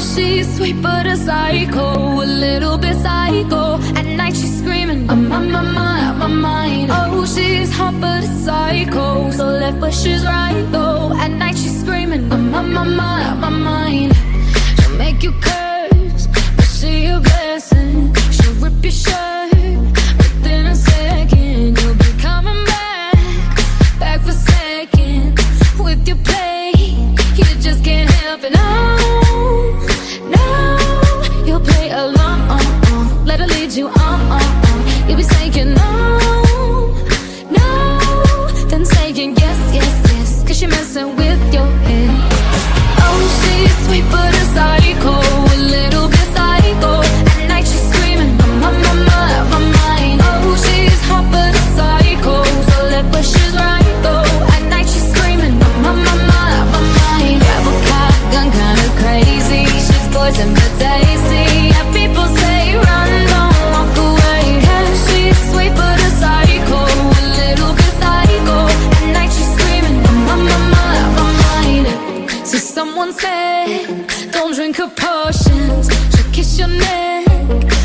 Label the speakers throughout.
Speaker 1: she's sweet but a psycho, a little bit psycho. At night she's screaming, I'm on my mind. Oh, she's hot but a psycho, so left but she's right though. At night she's screaming, I'm on my mind. She'll make you curse, but she a blessing. She'll rip your shirt within a second. You'll be coming back for seconds with your play. You just can't help it. No, you'll play along. Let her lead you on. You'll be saying no, then saying yes, 'cause she's messing with your head. Oh, she's sweet but a psycho, a little bit psycho. At night she's screaming, I'm on my mind. Oh, she's hot but a psycho, so left but she's right though. At night she's screaming, I'm on my mind. Grab a gun, kinda crazy. She's poison but tasty. Yeah, people say run, don't walk away. Yeah, she's sweet but a psycho, a little bit psycho. At night she's screaming, I'm on my mind. So someone said, don't drink her potions. She'll kiss your neck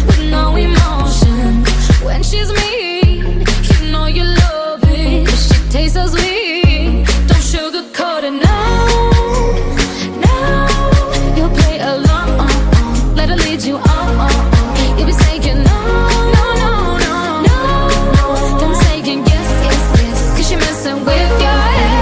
Speaker 1: with no emotion. When she's mean, you know you love it, 'cause she tastes so sweet. Don't sugarcoat it, no. You'll play along. Let her lead you on. You'll be saying no. Then saying yes, 'cause she's messing with your head.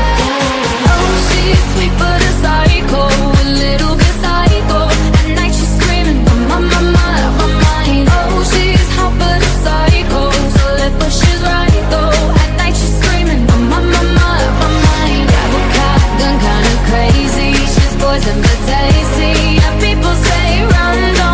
Speaker 1: Oh, she's sweet but a psycho, a little bit psycho. At night she's screaming, I'm on my mind. Oh, she's hot but a psycho, so left but she's right though. At night she's screaming, I'm on my mind. Grab a gun, kinda crazy. She's poison but tasty. Yeah, people say run, don't